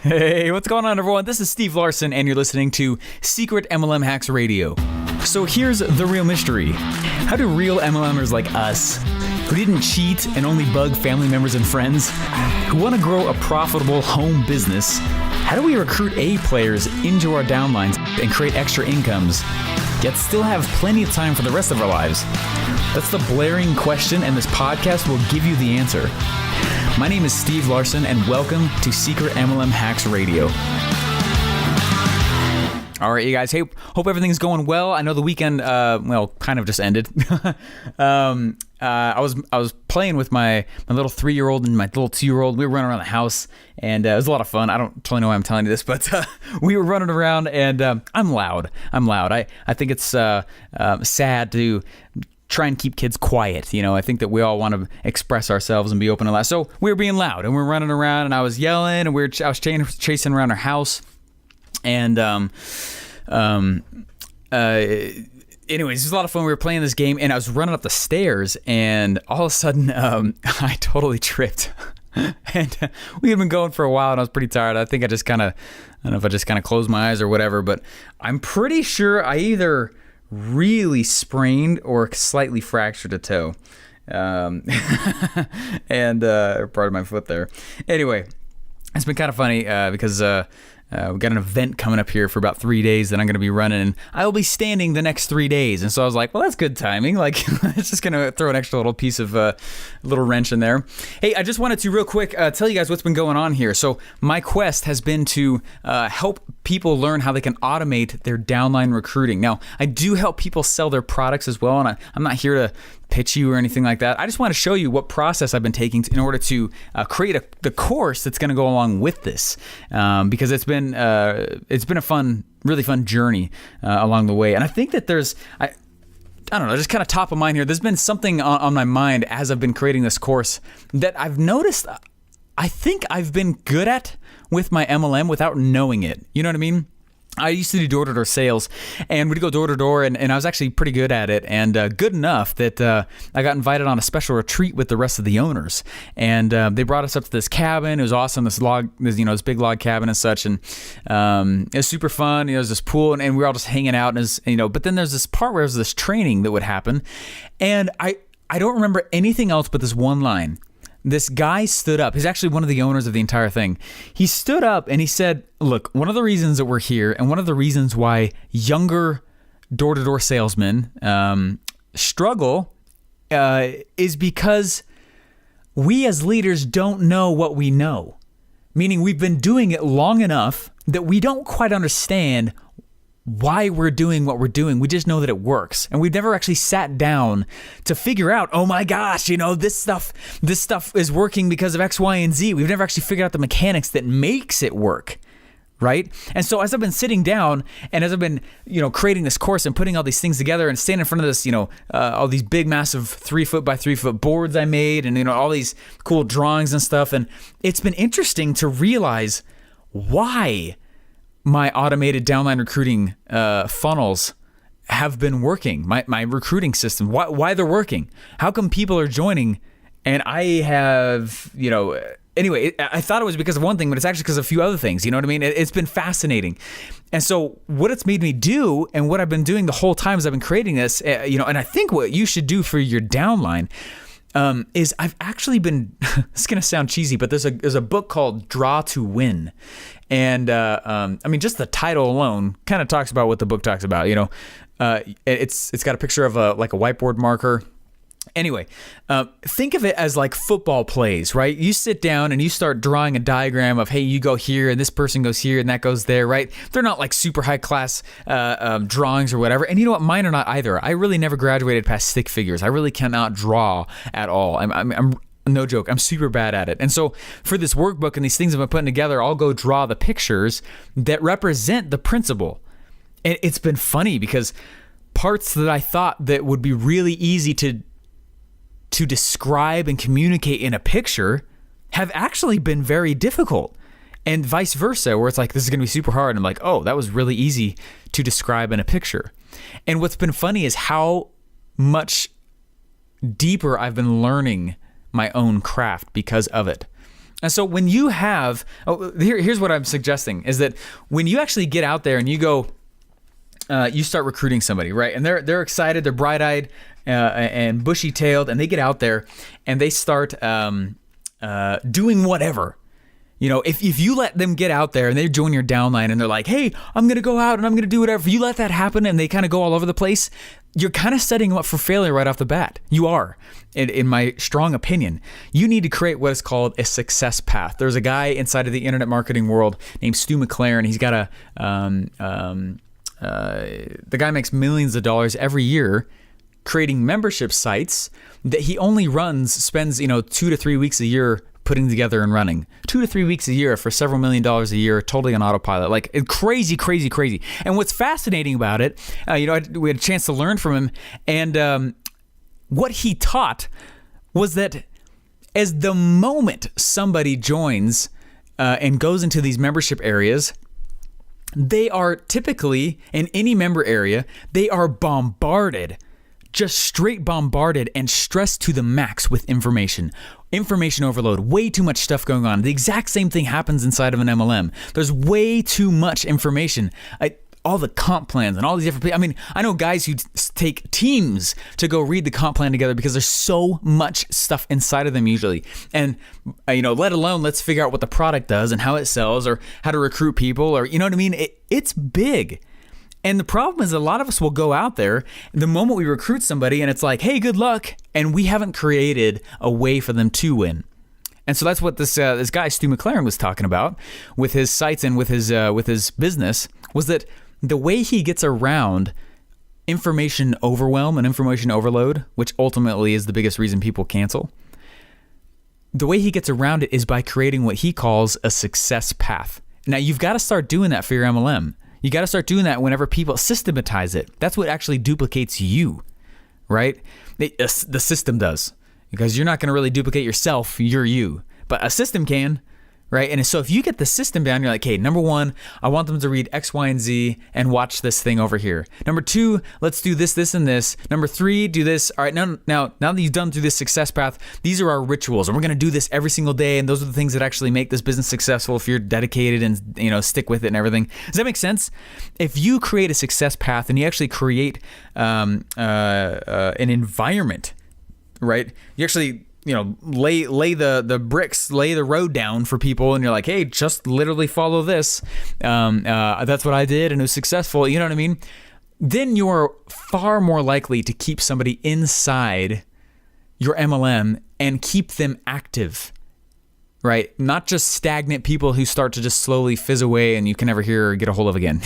Hey, what's going on, everyone? This is Steve Larson, and you're listening to Secret MLM Hacks Radio. So here's the real mystery. How do real MLMers like us, who didn't cheat and only bug family members and friends, who want to grow a profitable home business, how do we recruit A players into our downlines and create extra incomes, yet still have plenty of time for the rest of our lives? That's the blaring question, and this podcast will give you the answer. My name is Steve Larson, and welcome to Secret MLM Hacks Radio. All right, you guys. Hey, hope everything's going well. I know the weekend, kind of just ended. I was playing with my little 3-year-old and my little 2-year-old. We were running around the house, and it was a lot of fun. I don't totally know why I'm telling you this, but we were running around, and I'm loud. I think it's sad to try and keep kids quiet. You know, I think that we all want to express ourselves and be open and loud. So we were being loud, and we were running around, and I was yelling, and I was chasing around our house. And anyways, it was a lot of fun. We were playing this game, and I was running up the stairs, and all of a sudden, I totally tripped. And we had been going for a while, and I was pretty tired. I think I don't know if I just kind of closed my eyes or whatever, but I'm pretty sure I either really sprained or slightly fractured a toe. And part of my foot there. Anyway, it's been kind of funny because we got an event coming up here for about 3 days that I'm going to be running, and I will be standing the next 3 days. And so I was like, well, that's good timing. Like, it's just going to throw an extra little piece of little wrench in there. Hey, I just wanted to real quick tell you guys what's been going on here. So my quest has been to help people learn how they can automate their downline recruiting. Now, I do help people sell their products as well, and I'm not here to pitch you or anything like that. I just want to show you what process I've been taking in order to create the course that's going to go along with this, because it's been a really fun journey along the way. And I think that I don't know, just kind of top of mind here. There's been something on my mind as I've been creating this course that I've noticed I think I've been good at with my MLM without knowing it. You know what I mean? I used to do door-to-door sales, and we'd go door-to-door, and I was actually pretty good at it, and good enough that I got invited on a special retreat with the rest of the owners, and they brought us up to this cabin. It was awesome, this big log cabin and such, and it was super fun. There was this pool, and we were all just hanging out, and but then there's this part where there's this training that would happen, and I don't remember anything else but this one line. This guy stood up. He's actually one of the owners of the entire thing. He stood up and he said, look, one of the reasons that we're here and one of the reasons why younger door-to-door salesmen struggle is because we as leaders don't know what we know. Meaning we've been doing it long enough that we don't quite understand why we're doing what we're doing. We just know that it works. And we've never actually sat down to figure out, oh my gosh, this stuff is working because of X, Y, and Z. We've never actually figured out the mechanics that makes it work, right? And so as I've been sitting down and as I've been, creating this course and putting all these things together and standing in front of this, all these big, massive 3-foot by 3-foot boards I made and, all these cool drawings and stuff. And it's been interesting to realize why my automated downline recruiting funnels have been working. My recruiting system, why they're working. How come people are joining? And I have, anyway, I thought it was because of one thing, but it's actually because of a few other things. You know what I mean? It's been fascinating. And so what it's made me do and what I've been doing the whole time as I've been creating this, and I think what you should do for your downline is I've actually been, it's going to sound cheesy, but there's a book called Draw to Win. And just the title alone kind of talks about what the book talks about. It's got a picture of a whiteboard marker. Anyway, think of it as like football plays, right? You sit down and you start drawing a diagram of, hey, you go here and this person goes here and that goes there, right? They're not like super high class drawings or whatever. And you know what? Mine are not either. I really never graduated past stick figures. I really cannot draw at all. I'm no joke. I'm super bad at it. And so for this workbook and these things I've been putting together, I'll go draw the pictures that represent the principle. And it's been funny because parts that I thought that would be really easy to describe and communicate in a picture have actually been very difficult. And vice versa, where it's like, this is going to be super hard. And I'm like, oh, that was really easy to describe in a picture. And what's been funny is how much deeper I've been learning my own craft because of it. And so when you have, here's what I'm suggesting is that when you actually get out there and you go, you start recruiting somebody, right? And they're excited, they're bright-eyed and bushy-tailed, and they get out there and they start doing whatever. You know, if you let them get out there and they join your downline and they're like, hey, I'm going to go out and I'm going to do whatever. If you let that happen and they kind of go all over the place, you're kind of setting them up for failure right off the bat. You are, in my strong opinion. You need to create what is called a success path. There's a guy inside of the internet marketing world named Stu McLaren. He's got the guy makes millions of dollars every year creating membership sites that he only spends 2 to 3 weeks a year putting together and running. 2 to 3 weeks a year for several $1 million a year, totally on autopilot. Like crazy. And what's fascinating about it, we had a chance to learn from him, and what he taught was that as the moment somebody joins and goes into these membership areas, they are typically, in any member area, they are bombarded, just straight bombarded and stressed to the max with information. Information overload, way too much stuff going on. The exact same thing happens inside of an MLM. There's way too much information. All the comp plans and all these different people. I mean, I know guys who take teams to go read the comp plan together because there's so much stuff inside of them usually. And, let alone let's figure out what the product does and how it sells or how to recruit people or, you know what I mean? It's big. And the problem is a lot of us will go out there the moment we recruit somebody and it's like, hey, good luck. And we haven't created a way for them to win. And so that's what this guy, Stu McLaren, was talking about with his sites and with his business, was that the way he gets around information overwhelm and information overload, which ultimately is the biggest reason people cancel, the way he gets around it is by creating what he calls a success path. Now, you've got to start doing that for your MLM. You got to start doing that whenever people systematize it. That's what actually duplicates you, right? The system does, because you're not going to really duplicate yourself. You're you, but a system can, right? And so if you get the system down, you're like, hey, number one, I want them to read X, Y, and Z and watch this thing over here. Number two, let's do this, this, and this. Number three, do this. All right, now that you've done through this success path, these are our rituals, and we're going to do this every single day. And those are the things that actually make this business successful if you're dedicated and stick with it and everything. Does that make sense? If you create a success path and you actually create an environment, right? You actually lay the bricks, lay the road down for people, and you're like, hey, just literally follow this. That's what I did, and it was successful. You know what I mean? Then you're far more likely to keep somebody inside your MLM and keep them active, right? Not just stagnant people who start to just slowly fizz away and you can never hear or get a hold of again.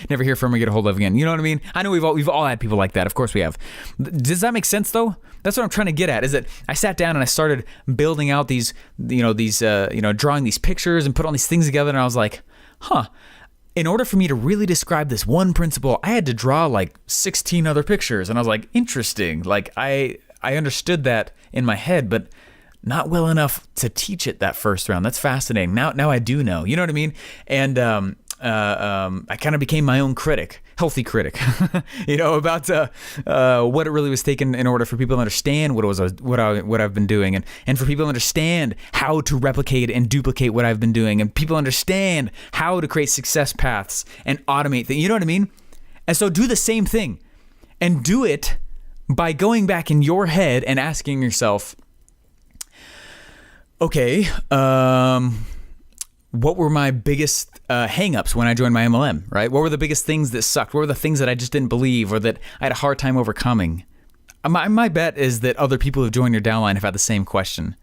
Never hear from or get a hold of again. You know what I mean? I know we've all had people like that. Of course we have. Does that make sense though? That's what I'm trying to get at, is that I sat down and I started building out these drawing these pictures and put all these things together, and I was like, in order for me to really describe this one principle, I had to draw like 16 other pictures. And I was like, interesting. Like I understood that in my head, but not well enough to teach it that first round. That's fascinating. Now I do know. You know what I mean? And I kind of became my own critic, healthy critic, about what it really was taking in order for people to understand what I've been doing, and for people to understand how to replicate and duplicate what I've been doing, and people understand how to create success paths and automate things. You know what I mean? And so do the same thing, and do it by going back in your head and asking yourself, okay, what were my biggest hang-ups when I joined my MLM, right? What were the biggest things that sucked? What were the things that I just didn't believe or that I had a hard time overcoming? My bet is that other people who've joined your downline have had the same question,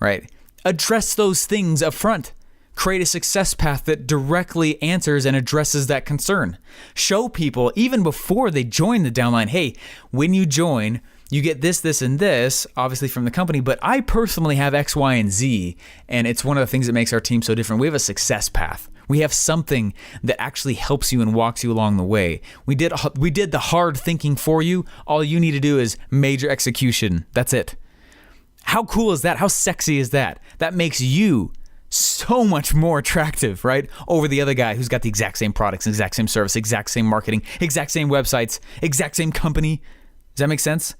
right? Address those things up front. Create a success path that directly answers and addresses that concern. Show people, even before they join the downline, hey, when you join, you get this, this, and this, obviously from the company, but I personally have X, Y, and Z, and it's one of the things that makes our team so different. We have a success path. We have something that actually helps you and walks you along the way. We did the hard thinking for you. All you need to do is major execution. That's it. How cool is that? How sexy is that? That makes you so much more attractive, right? Over the other guy who's got the exact same products, exact same service, exact same marketing, exact same websites, exact same company. Does that make sense?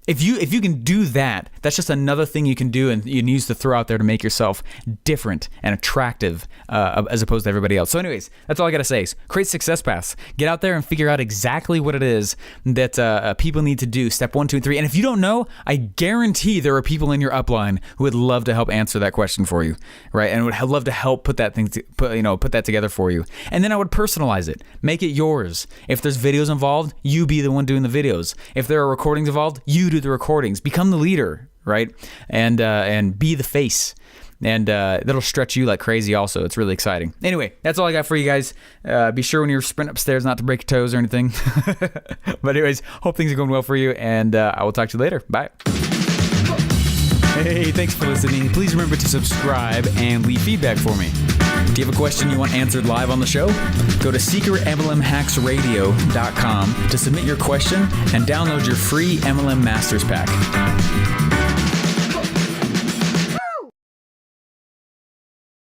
If you can do that, that's just another thing you can do and you can use to throw out there to make yourself different and attractive as opposed to everybody else. So anyways, that's all I got to say is create success paths. Get out there and figure out exactly what it is that people need to do. Step 1, 2, and 3. And if you don't know, I guarantee there are people in your upline who would love to help answer that question for you, right? And would love to help put that together for you. And then I would personalize it. Make it yours. If there's videos involved, you be the one doing the videos. If there are recordings involved, you do the recordings. Become the leader, right? And be the face. And that'll stretch you like crazy also. It's really exciting. Anyway, that's all I got for you guys. Be sure when you're sprinting upstairs not to break your toes or anything. But anyways, hope things are going well for you, and I will talk to you later. Bye. Hey, thanks for listening. Please remember to subscribe and leave feedback for me. Do you have a question you want answered live on the show? Go to secretmlmhacksradio.com to submit your question and download your free MLM Masters Pack.